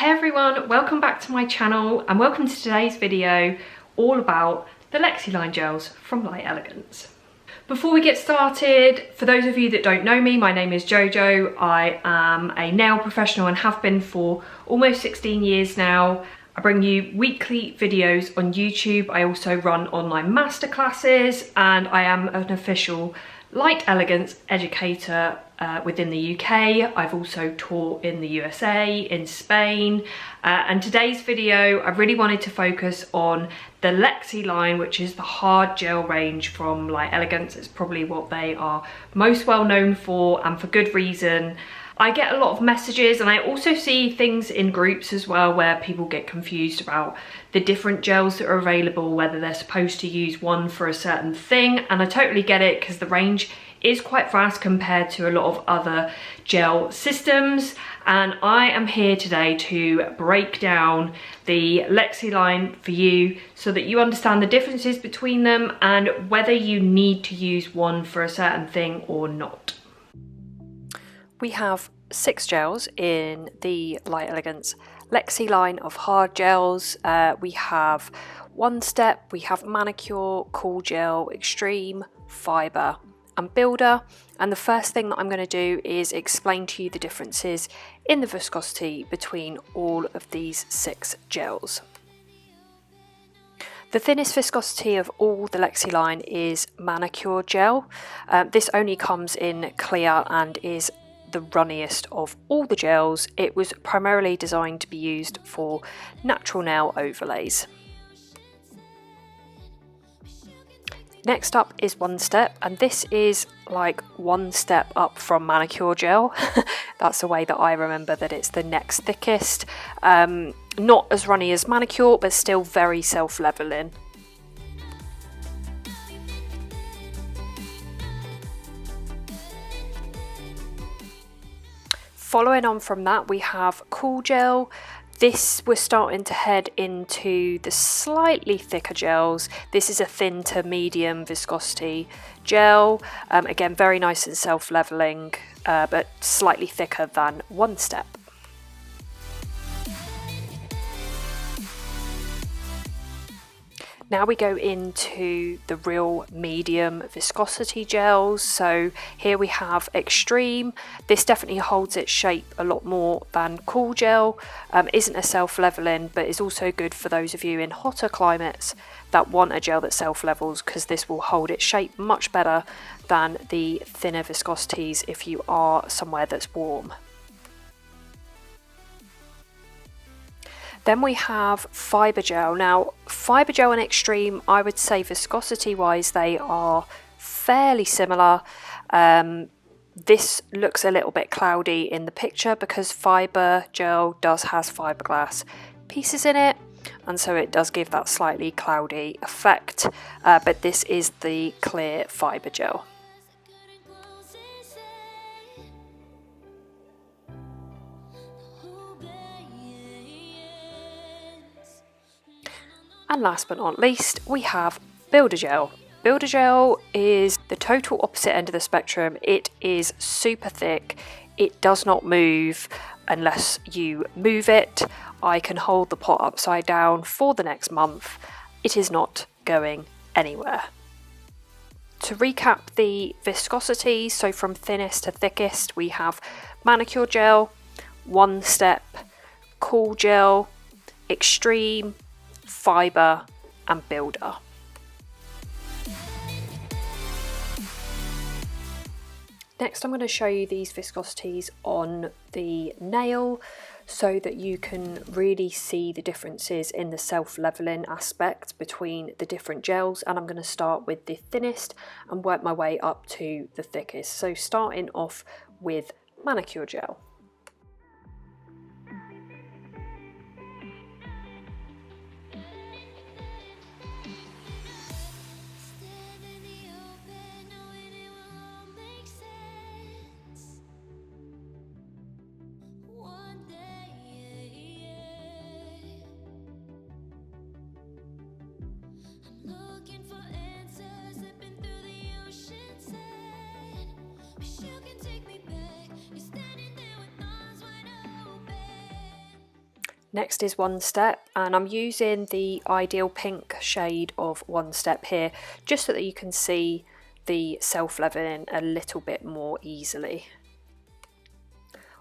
Hey everyone, welcome back to my channel and welcome to today's video all about the Lexy Line gels from Light Elegance. Before we get started, for those of you that don't know me, my name is Jojo. I am a nail professional and have been for almost 16 years now. I bring you weekly videos on YouTube. I also run online masterclasses and I am an official Light Elegance educator within the UK. I've also taught in the USA, in Spain, and today's video I really wanted to focus on the Lexy line, which is the hard gel range from Light Elegance. It's probably what they are most well known for, and for good reason. I get a lot of messages and I also see things in groups as well where people get confused about the different gels that are available, whether they're supposed to use one for a certain thing, and I totally get it because the range is quite vast compared to a lot of other gel systems, and I am here today to break down the Lexy line for you so that you understand the differences between them and whether you need to use one for a certain thing or not. We have 6 gels in the Light Elegance Lexy line of hard gels. We have One Step, we have Manicure, Cool Gel, Extreme, Fibre and Builder, and the first thing that I'm going to do is explain to you the differences in the viscosity between all of these 6 gels. The thinnest viscosity of all the Lexy line is Manicure gel. This only comes in clear and is the runniest of all the gels. It was primarily designed to be used for natural nail overlays. Next up is One Step, and this is like one step up from Manicure gel. That's the way that I remember that it's the next thickest. Not as runny as Manicure, but still very self-leveling. Following on from that, we have Cool Gel. This we're starting to head into the slightly thicker gels. This is a thin to medium viscosity gel. Again, very nice and self-leveling, but slightly thicker than One Step. Now we go into the real medium viscosity gels. So here we have Extreme. This definitely holds its shape a lot more than Cool Gel. Isn't a self-leveling, but is also good for those of you in hotter climates that want a gel that self-levels, because this will hold its shape much better than the thinner viscosities if you are somewhere that's warm. Then we have Fibre Gel. Now, Fibre Gel and Extreme, I would say viscosity wise, they are fairly similar. This looks a little bit cloudy in the picture because Fibre Gel has fiberglass pieces in it, and so it does give that slightly cloudy effect, but this is the clear Fibre Gel. And last but not least, we have Builder Gel. Builder Gel is the total opposite end of the spectrum. It is super thick. It does not move unless you move it. I can hold the pot upside down for the next month. It is not going anywhere. To recap the viscosity, so from thinnest to thickest, we have Manicure Gel, One Step, Cool Gel, Extreme, Fibre and Builder. Next I'm going to show you these viscosities on the nail so that you can really see the differences in the self-leveling aspect between the different gels, and I'm going to start with the thinnest and work my way up to the thickest. So starting off with Manicure Gel. You can take me back. You're standing there with Next is One Step, and I'm using the Ideal Pink shade of One Step here, just so that you can see the self-leveling a little bit more easily.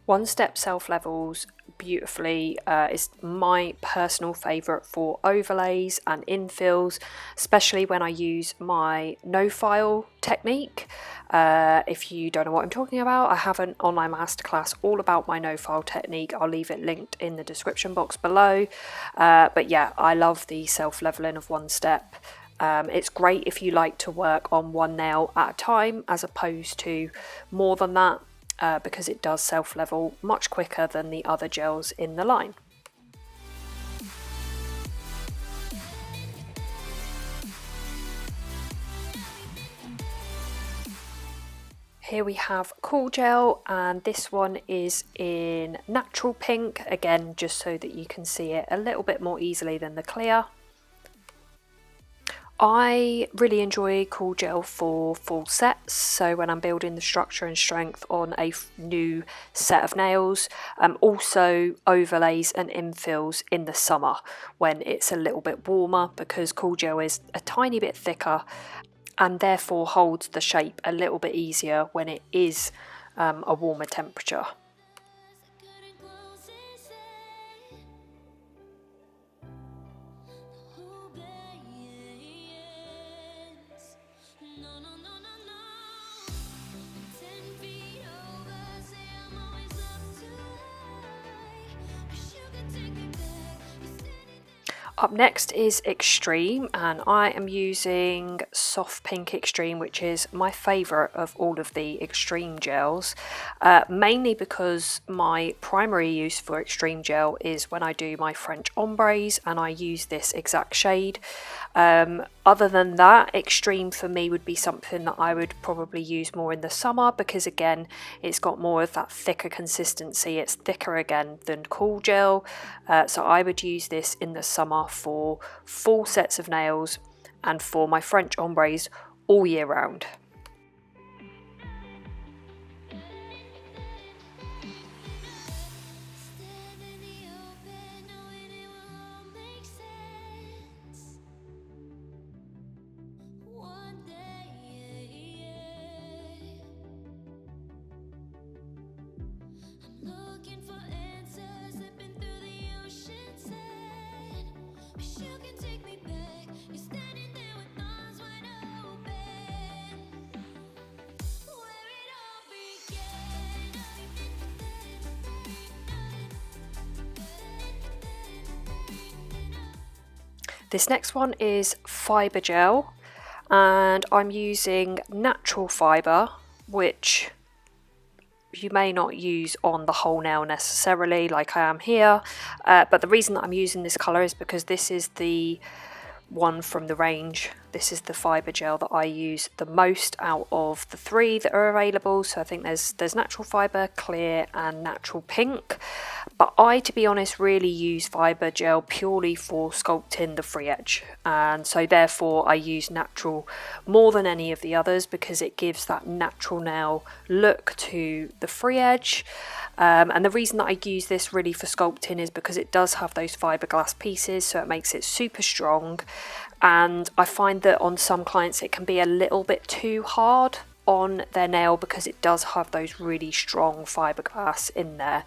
One Step self-levels beautifully, is my personal favourite for overlays and infills, especially when I use my no-file technique. If you don't know what I'm talking about, I have an online masterclass all about my no-file technique. I'll leave it linked in the description box below. But yeah, I love the self-leveling of One Step. It's great if you like to work on one nail at a time as opposed to more than that, because it does self-level much quicker than the other gels in the line. Here we have Cool Gel, and this one is in Natural Pink, again just so that you can see it a little bit more easily than the clear. I really enjoy Cool Gel for full sets, so when I'm building the structure and strength on a new set of nails, also overlays and infills in the summer when it's a little bit warmer, because Cool Gel is a tiny bit thicker and therefore holds the shape a little bit easier when it is a warmer temperature. Up next is Extreme, and I am using Soft Pink Extreme, which is my favourite of all of the Extreme gels, mainly because my primary use for Extreme gel is when I do my French ombres, and I use this exact shade. Other than that, Extreme for me would be something that I would probably use more in the summer, because again, it's got more of that thicker consistency. It's thicker again than Cool Gel, so I would use this in the summer for full sets of nails and for my French ombres all year round. This next one is fibre gel, and I'm using natural fibre, which you may not use on the whole nail necessarily like I am here, but the reason that I'm using this colour is because this is the one from the range. This is the fibre gel that I use the most out of the three that are available. So I think there's natural fibre, clear and natural pink. But I, to be honest, really use fibre gel purely for sculpting the free edge. And so therefore I use natural more than any of the others, because it gives that natural nail look to the free edge. And the reason that I use this really for sculpting is because it does have those fiberglass pieces, so it makes it super strong. And I find that on some clients it can be a little bit too hard on their nail because it does have those really strong fiberglass in there.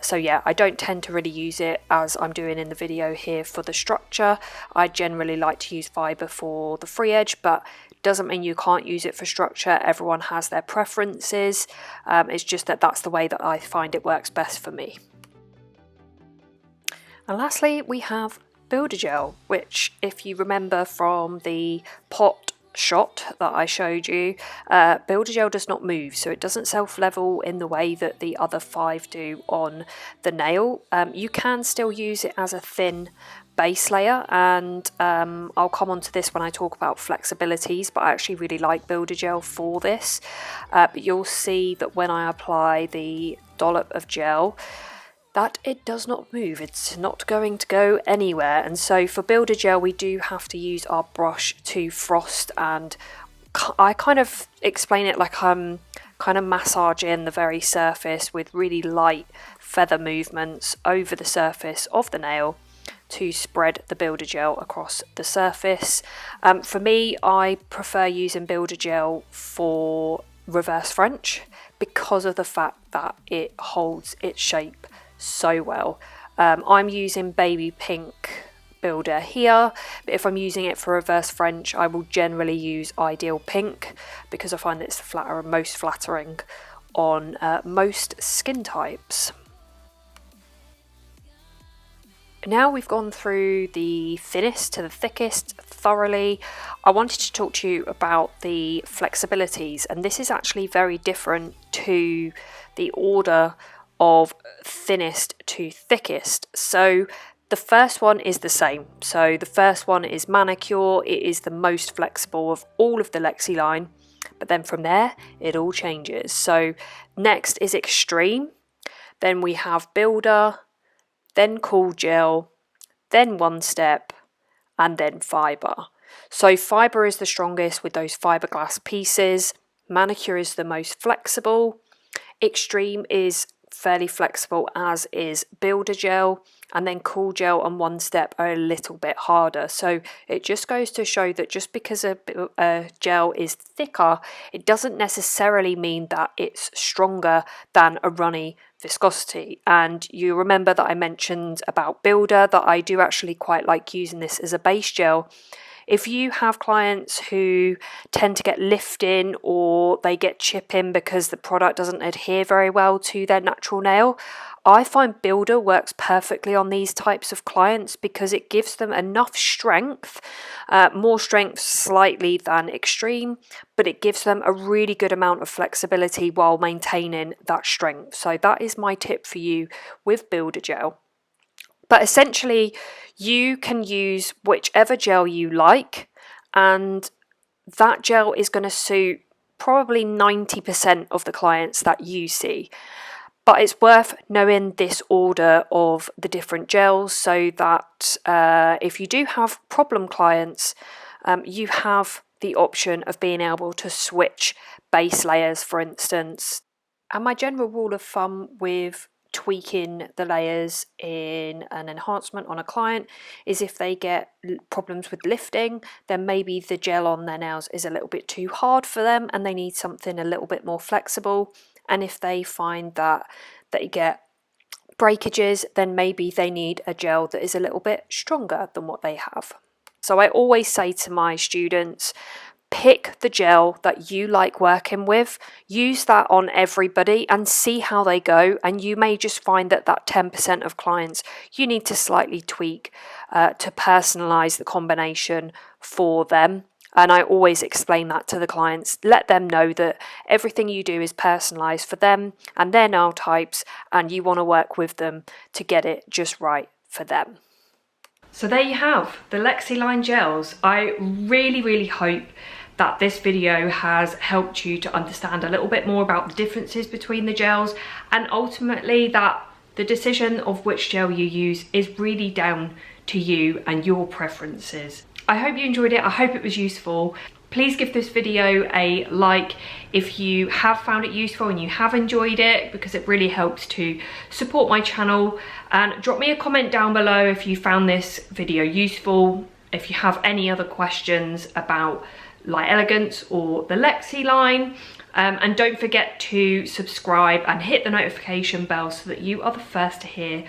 So yeah, I don't tend to really use it as I'm doing in the video here for the structure. I generally like to use fibre for the free edge, but doesn't mean you can't use it for structure. Everyone has their preferences. It's just that that's the way that I find it works best for me. And lastly, we have Builder Gel, which, if you remember from the pot shot that I showed you, Builder Gel does not move, so it doesn't self-level in the way that the other 5 do on the nail. You can still use it as a thin base layer, and I'll come on to this when I talk about flexibilities, but I actually really like Builder Gel for this. But you'll see that when I apply the dollop of gel, that it does not move. It's not going to go anywhere. And so for Builder Gel, we do have to use our brush to frost, and I kind of explain it like I'm kind of massaging the very surface with really light feather movements over the surface of the nail to spread the builder gel across the surface. For me, I prefer using builder gel for reverse French because of the fact that it holds its shape so well. I'm using baby pink builder here, but if I'm using it for reverse French, I will generally use Ideal Pink because I find it's most flattering on most skin types. Now we've gone through the thinnest to the thickest thoroughly, I wanted to talk to you about the flexibilities, and this is actually very different to the order of thinnest to thickest. So the first one is the same. So the first one is Manicure. It is the most flexible of all of the Lexy line, but then from there it all changes. So next is Extreme, then we have Builder, then Cool Gel, then One Step, and then Fibre. So Fibre is the strongest with those fiberglass pieces. Manicure is the most flexible. Extreme is fairly flexible, as is Builder Gel, and then Cool Gel and One Step are a little bit harder. So it just goes to show that just because a gel is thicker, it doesn't necessarily mean that it's stronger than a runny viscosity. And you remember that I mentioned about Builder that I do actually quite like using this as a base gel. If you have clients who tend to get lifting or they get chipping because the product doesn't adhere very well to their natural nail, I find Builder works perfectly on these types of clients because it gives them enough strength, more strength slightly than Extreme, but it gives them a really good amount of flexibility while maintaining that strength. So that is my tip for you with Builder Gel. But essentially, you can use whichever gel you like, and that gel is going to suit probably 90% of the clients that you see. But it's worth knowing this order of the different gels so that if you do have problem clients, you have the option of being able to switch base layers, for instance. And my general rule of thumb with tweaking the layers in an enhancement on a client is if they get problems with lifting, then maybe the gel on their nails is a little bit too hard for them and they need something a little bit more flexible. And if they find that they get breakages, then maybe they need a gel that is a little bit stronger than what they have. So I always say to my students, pick the gel that you like working with, use that on everybody and see how they go. And you may just find that 10% of clients you need to slightly tweak to personalize the combination for them. And I always explain that to the clients. Let them know that everything you do is personalized for them and their nail types, and you want to work with them to get it just right for them. So there you have the Lexy Line gels. I really hope that this video has helped you to understand a little bit more about the differences between the gels, and ultimately that the decision of which gel you use is really down to you and your preferences. I hope you enjoyed it. I hope it was useful. Please give this video a like if you have found it useful and you have enjoyed it, because it really helps to support my channel. And drop me a comment down below if you found this video useful, if you have any other questions about Light Elegance or the Lexy line. And don't forget to subscribe and hit the notification bell so that you are the first to hear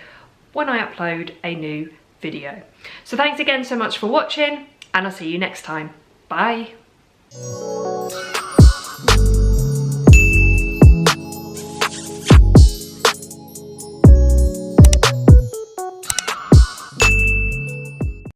when I upload a new video. So thanks again so much for watching, and I'll see you next time. Bye.